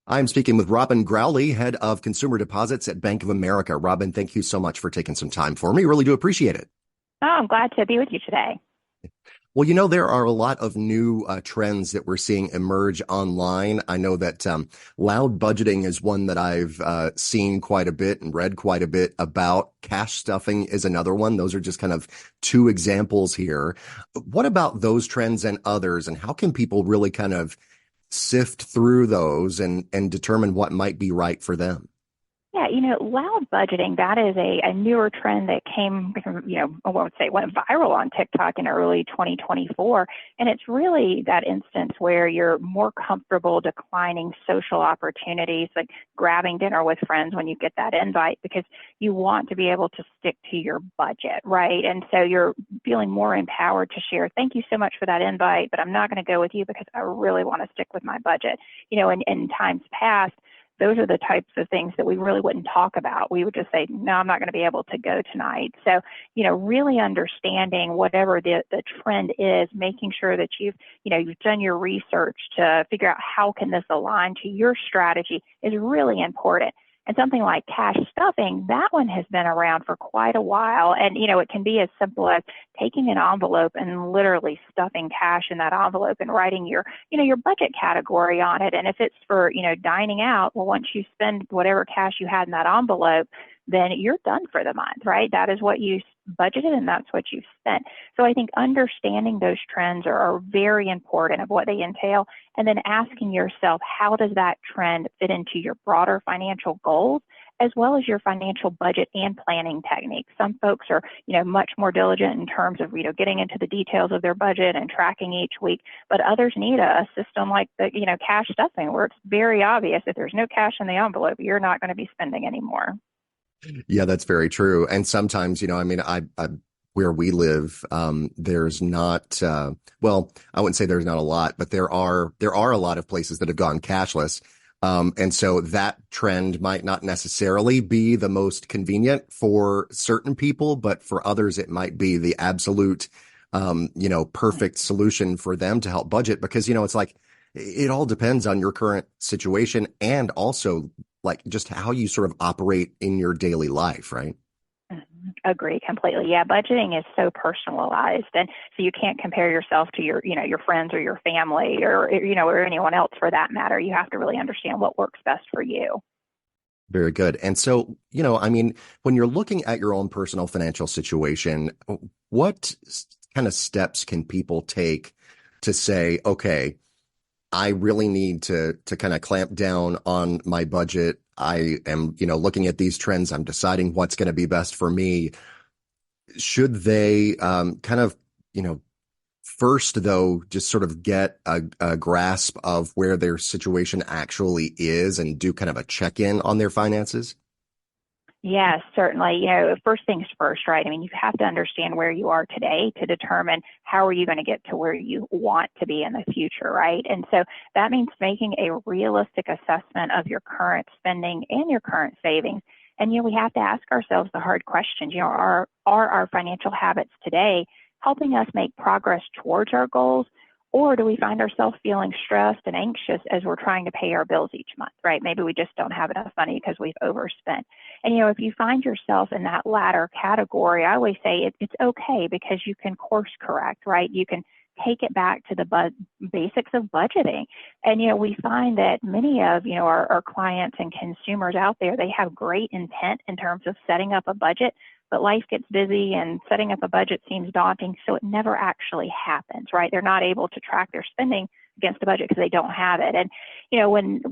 I'm speaking with Robin Growley, head of consumer deposits at Bank of America. Robin, thank you so much for taking some time for me. Really do appreciate it. Oh, I'm glad to be with you today. Well, there are a lot of new trends that we're seeing emerge online. I know that loud budgeting is one that I've seen quite a bit and read quite a bit about. Cash stuffing is another one. Those are just kind of two examples here. What about those trends and others, and how can people really kind of sift through those and determine what might be right for them? Yeah, loud budgeting, that is a newer trend that came from, I won't say went viral on TikTok in early 2024. And it's really that instance where you're more comfortable declining social opportunities, like grabbing dinner with friends when you get that invite, because you want to be able to stick to your budget, right? And so you're feeling more empowered to share, thank you so much for that invite, but I'm not going to go with you because I really want to stick with my budget. In times past, those are the types of things that we really wouldn't talk about. We would just say, no, I'm not going to be able to go tonight. So, really understanding whatever the trend is, making sure that you've done your research to figure out how can this align to your strategy is really important. And something like cash stuffing, that one has been around for quite a while. And, it can be as simple as taking an envelope and literally stuffing cash in that envelope and writing your budget category on it. And if it's for, dining out, well, once you spend whatever cash you had in that envelope, then you're done for the month, right? That is what you budgeted and that's what you've spent. So I think understanding those trends are very important of what they entail, and then asking yourself, how does that trend fit into your broader financial goals, as well as your financial budget and planning techniques? Some folks are, much more diligent in terms of, getting into the details of their budget and tracking each week, but others need a system like the, cash stuffing, where it's very obvious if there's no cash in the envelope, you're not going to be spending anymore. Yeah, that's very true. And sometimes, I where we live, there's not, well, I wouldn't say there's not a lot, but there are a lot of places that have gone cashless. And so that trend might not necessarily be the most convenient for certain people, but for others, it might be the absolute, perfect solution for them to help budget, because, it's like, it all depends on your current situation and also like just how you sort of operate in your daily life, right? Agree completely. Yeah, budgeting is so personalized, and so you can't compare yourself to your friends or your family or anyone else for that matter. You have to really understand what works best for you. Very good. And so, when you're looking at your own personal financial situation, what kind of steps can people take to say, okay, I really need to kind of clamp down on my budget. I am, looking at these trends. I'm deciding what's going to be best for me. Should they first, though, just sort of get a grasp of where their situation actually is and do kind of a check-in on their finances? Yes, certainly. First things first, right? I mean, you have to understand where you are today to determine how are you going to get to where you want to be in the future, right? And so that means making a realistic assessment of your current spending and your current savings. And, we have to ask ourselves the hard questions. Are our financial habits today helping us make progress towards our goals? Or do we find ourselves feeling stressed and anxious as we're trying to pay our bills each month, right? Maybe we just don't have enough money because we've overspent. And, if you find yourself in that latter category, I always say it's okay, because you can course correct, right? You can take it back to the basics of budgeting. And, we find that many of, our clients and consumers out there, they have great intent in terms of setting up a budget, but life gets busy and setting up a budget seems daunting, so it never actually happens, right? They're not able to track their spending against the budget because they don't have it. And,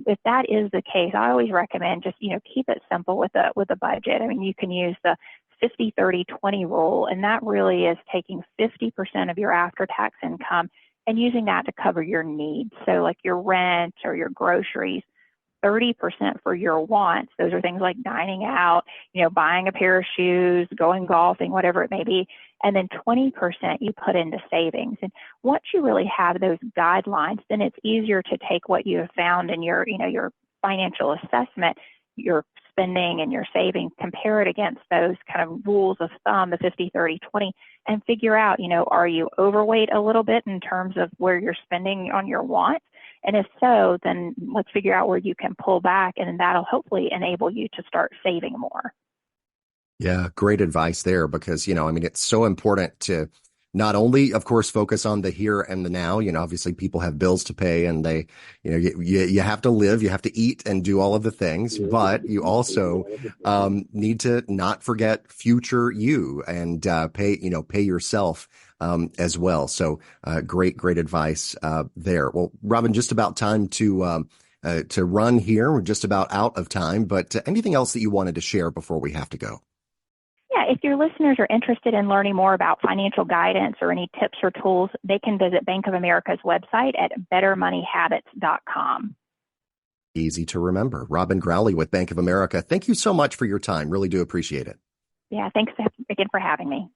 if that is the case, I always recommend just, keep it simple with a budget. I mean, you can use the 50-30-20 rule, and that really is taking 50% of your after-tax income and using that to cover your needs. So like your rent or your groceries, 30% for your wants. Those are things like dining out, buying a pair of shoes, going golfing, whatever it may be. And then 20% you put into savings. And once you really have those guidelines, then it's easier to take what you have found in your financial assessment, your spending and your saving, compare it against those kind of rules of thumb, the 50-30-20, and figure out, are you overweight a little bit in terms of where you're spending on your wants? And if so, then let's figure out where you can pull back, and then that'll hopefully enable you to start saving more. Yeah, great advice there because, it's so important to not only, of course, focus on the here and the now. Obviously people have bills to pay and they, you have to live, you have to eat and do all of the things, but you also need to not forget future you and pay yourself as well. So great advice there. Well, Robin, just about time to run here. We're just about out of time, but anything else that you wanted to share before we have to go? Yeah, if your listeners are interested in learning more about financial guidance or any tips or tools, they can visit Bank of America's website at bettermoneyhabits.com. Easy to remember. Robin Growley with Bank of America. Thank you so much for your time. Really do appreciate it. Yeah, thanks again for having me.